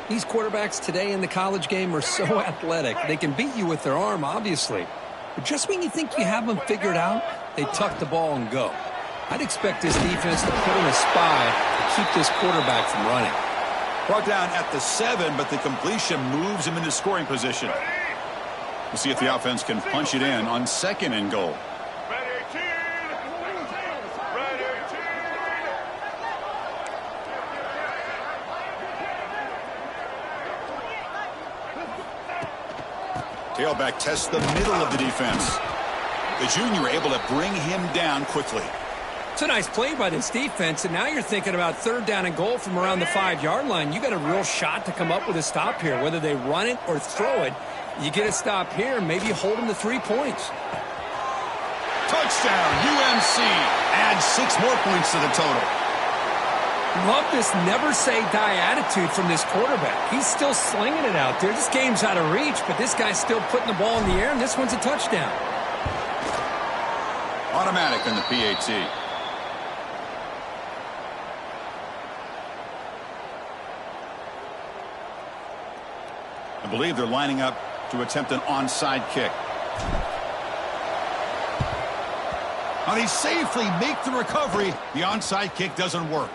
These quarterbacks today in the college game are so athletic. They can beat you with their arm, obviously. But just when you think you have them figured out, they tuck the ball and go. I'd expect this defense to put in a spy to keep this quarterback from running. Brought down at the 7, but the completion moves him into scoring position. We'll see if the offense can punch it in on 2nd and goal. Tailback tests the middle of the defense. The junior able to bring him down quickly. It's a nice play by this defense, and now you're thinking about 3rd down and goal from around the 5-yard line. You got a real shot to come up with a stop here. Whether they run it or throw it, you get a stop here, maybe you hold them to 3 points. Touchdown, UNC. Adds 6 more points to the total. Love this never-say-die attitude from this quarterback. He's still slinging it out there. This game's out of reach, but this guy's still putting the ball in the air, and this one's a touchdown. Automatic in the PAT. I believe they're lining up to attempt an onside kick. Now they safely make the recovery. The onside kick doesn't work.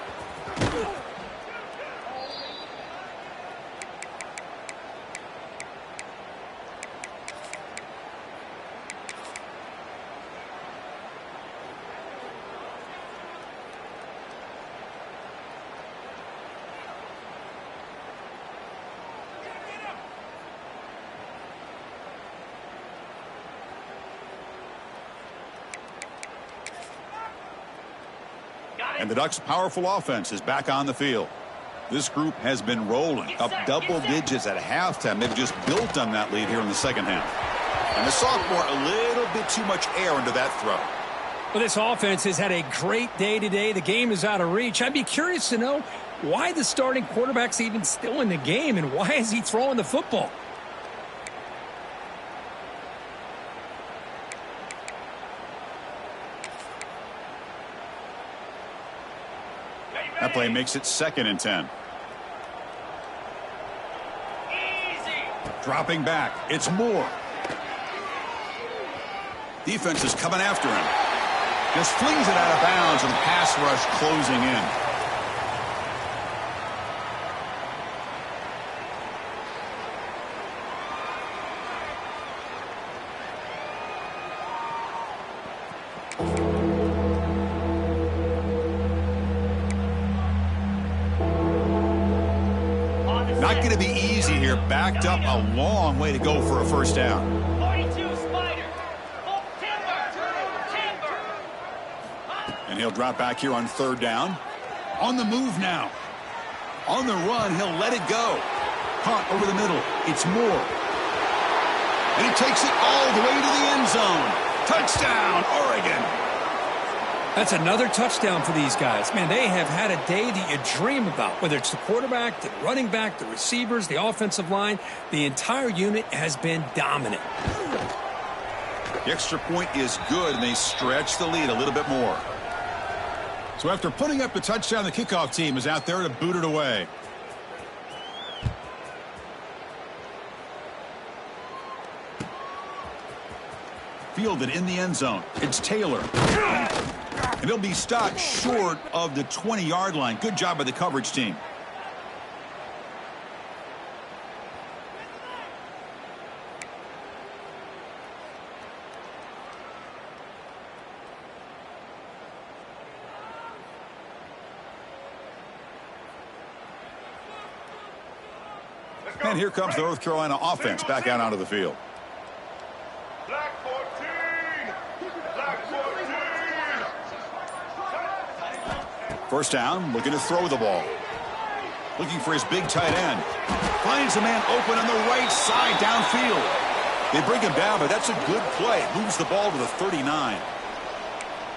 And the Ducks' powerful offense is back on the field. This group has been rolling up double digits at halftime. They've just built on that lead here in the second half. And the sophomore, a little bit too much air into that throw. Well, this offense has had a great day today. The game is out of reach. I'd be curious to know why the starting quarterback's even still in the game and why is he throwing the football? That play makes it 2nd and 10. Dropping back. It's Moore. Defense is coming after him. Just flings it out of bounds and pass rush closing in. Not going to be easy here. Backed up a long way to go for a first down. 42 Spider. Timber. And he'll drop back here on 3rd down. On the move now. On the run, he'll let it go. Caught over the middle. It's Moore. And he takes it all the way to the end zone. Touchdown, Oregon. That's another touchdown for these guys. Man, they have had a day that you dream about, whether it's the quarterback, the running back, the receivers, the offensive line. The entire unit has been dominant. The extra point is good, and they stretch the lead a little bit more. So after putting up the touchdown, the kickoff team is out there to boot it away. Fielded in the end zone. It's Taylor. And he'll be stopped short of the 20-yard line. Good job by the coverage team. And here comes the North Carolina offense back out onto the field. Black 14. Black 14. First down, looking to throw the ball. Looking for his big tight end. Finds a man open on the right side downfield. They bring him down, but that's a good play. Moves the ball to the 39.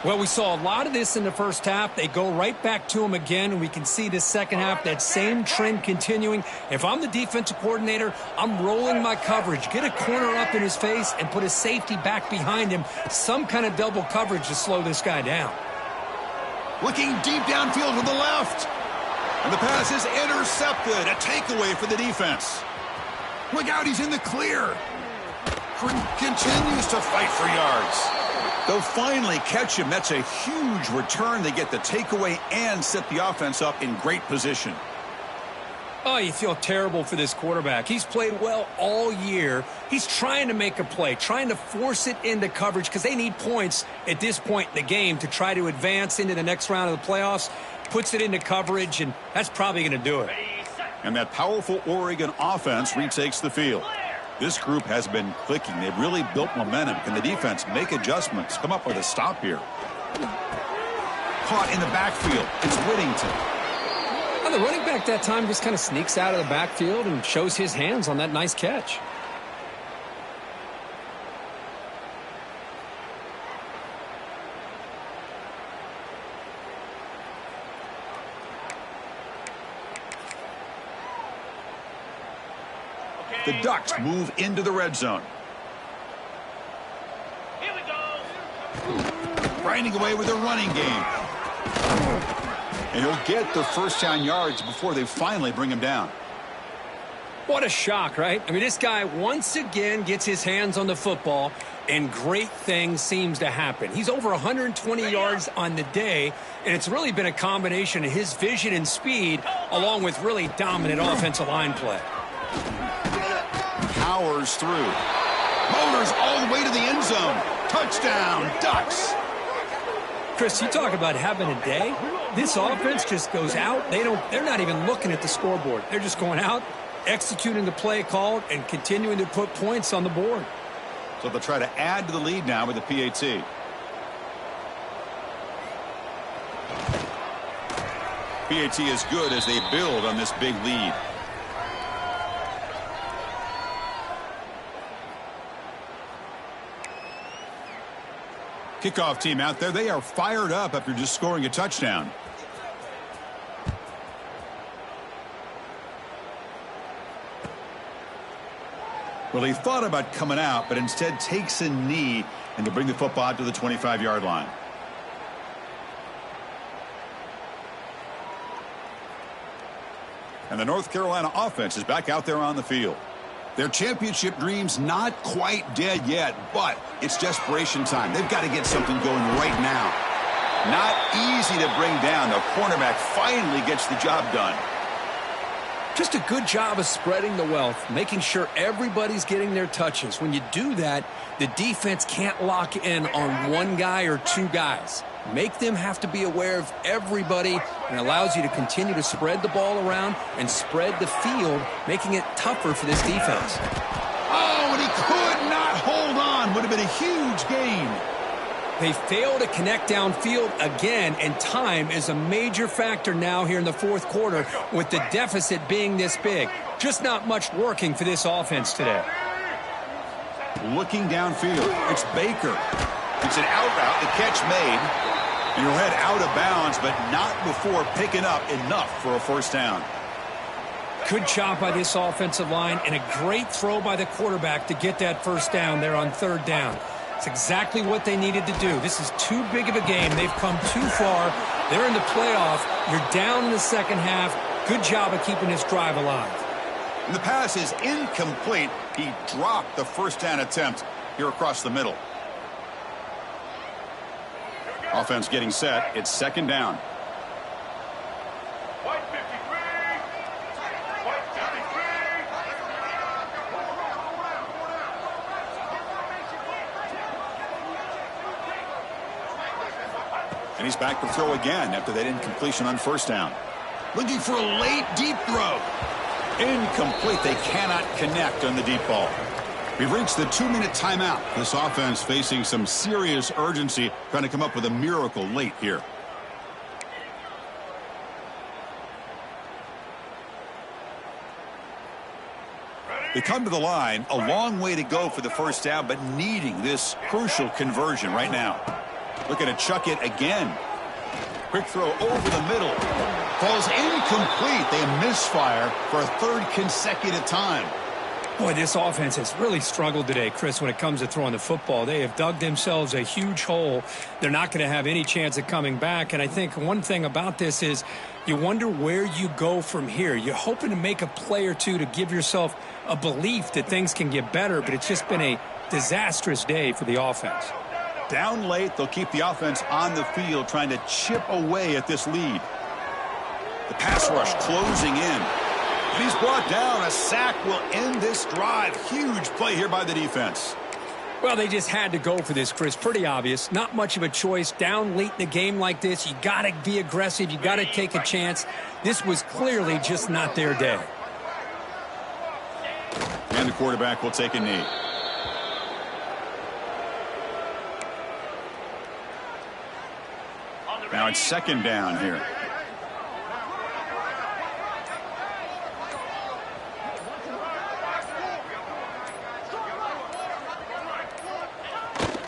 Well, we saw a lot of this in the first half. They go right back to him again, and we can see this second half, that same trend continuing. If I'm the defensive coordinator, I'm rolling my coverage. Get a corner up in his face and put a safety back behind him. Some kind of double coverage to slow this guy down. Looking deep downfield to the left. And the pass is intercepted. A takeaway for the defense. Look out, he's in the clear. Continues to fight for yards. They'll finally catch him. That's a huge return. They get the takeaway and set the offense up in great position. Oh, you feel terrible for this quarterback. He's played well all year. He's trying to make a play, trying to force it into coverage because they need points at this point in the game to try to advance into the next round of the playoffs. Puts it into coverage, and that's probably going to do it. And that powerful Oregon offense retakes the field. This group has been clicking. They've really built momentum. Can the defense make adjustments? Come up with a stop here. Caught in the backfield. It's Whittington. Well, the running back that time just kind of sneaks out of the backfield and shows his hands on that nice catch. The Ducks move into the red zone. Here we go. Grinding away with a running game. And he'll get the first down yards before they finally bring him down. What a shock, right? I mean, this guy once again gets his hands on the football, and great things seems to happen. He's over 120 yards on the day, and it's really been a combination of his vision and speed along with really dominant offensive line play. Powers through. Motors all the way to the end zone. Touchdown, Ducks. Chris, you talk about having a day. This offense just goes out. They're not even looking at the scoreboard. They're just going out, executing the play called, and continuing to put points on the board. So they'll try to add to the lead now with the PAT. PAT is good as they build on this big lead. Kickoff team out there. They are fired up after just scoring a touchdown. Well, he thought about coming out, but instead takes a knee and to bring the football out to the 25-yard line. And the North Carolina offense is back out there on the field. Their championship dreams not quite dead yet, but it's desperation time. They've got to get something going right now. Not easy to bring down. The cornerback finally gets the job done. Just a good job of spreading the wealth, making sure everybody's getting their touches. When you do that, the defense can't lock in on one guy or two guys. Make them have to be aware of everybody, and allows you to continue to spread the ball around and spread the field, making it tougher for this defense. Oh, and he could not hold on. Would have been a huge gain. They fail to connect downfield again, and time is a major factor now here in the fourth quarter with the deficit being this big. Just not much working for this offense today. Looking downfield, it's Baker. It's an out route, the catch made. And he'll head out of bounds, but not before picking up enough for a first down. Good job by this offensive line, and a great throw by the quarterback to get that first down there on third down. It's exactly what they needed to do. This is too big of a game. They've come too far. They're in the playoff. You're down in the second half. Good job of keeping this drive alive. And the pass is incomplete. He dropped the first down attempt here across the middle. Offense getting set. It's second down. White 53. White 53. And he's back to throw again after that incompletion on first down. Looking for a late deep throw. Incomplete. They cannot connect on the deep ball. We've reached the 2-minute timeout. This offense facing some serious urgency, trying to come up with a miracle late here. They come to the line, a long way to go for the first down, but needing this crucial conversion right now. Looking to chuck it again. Quick throw over the middle. Falls incomplete. They misfire for a third consecutive time. Boy, this offense has really struggled today, Chris, when it comes to throwing the football. They have dug themselves a huge hole. They're not going to have any chance of coming back. And I think one thing about this is you wonder where you go from here. You're hoping to make a play or two to give yourself a belief that things can get better, but it's just been a disastrous day for the offense. Down late, they'll keep the offense on the field trying to chip away at this lead. The pass rush closing in. And he's brought down. A sack will end this drive. Huge play here by the defense. Well, they just had to go for this, Chris. Pretty obvious. Not much of a choice. Down late in a game like this, you got to be aggressive. You got to take a chance. This was clearly just not their day. And the quarterback will take a knee. Now it's second down here.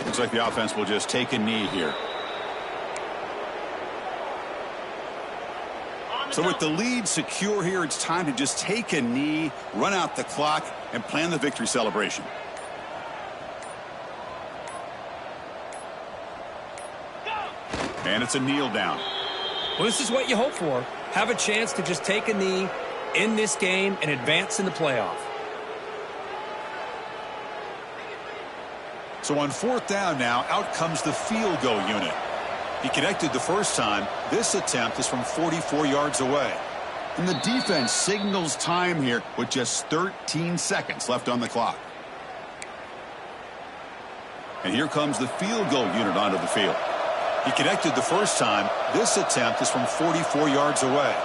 Looks like the offense will just take a knee here. So with the lead secure here, it's time to just take a knee, run out the clock, and plan the victory celebration. And it's a kneel down. Well, this is what you hope for. Have a chance to just take a knee in this game and advance in the playoff. So on fourth down now, out comes the field goal unit. He connected the first time. This attempt is from 44 yards away. And the defense signals time here with just 13 seconds left on the clock. And here comes the field goal unit onto the field. He connected the first time. This attempt is from 44 yards away.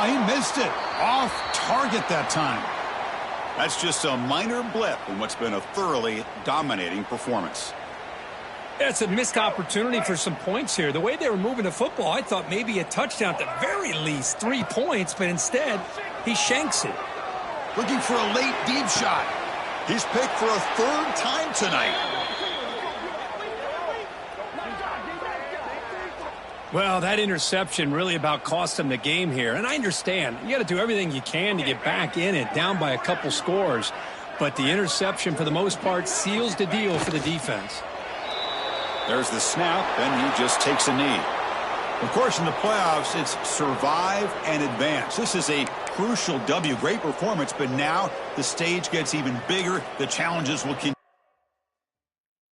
He missed it. Off target that time. That's just a minor blip in what's been a thoroughly dominating performance. Yeah, it's a missed opportunity for some points here. The way they were moving the football, I thought maybe a touchdown at the very least, 3 points, but instead he shanks it. Looking for a late deep shot. He's picked for a third time tonight. Well, that interception really about cost them the game here. And I understand. You got to do everything you can to get back in it, down by a couple scores. But the interception, for the most part, seals the deal for the defense. There's the snap, and he just takes a knee. Of course, in the playoffs, it's survive and advance. This is a crucial W. Great performance, but now the stage gets even bigger. The challenges will continue.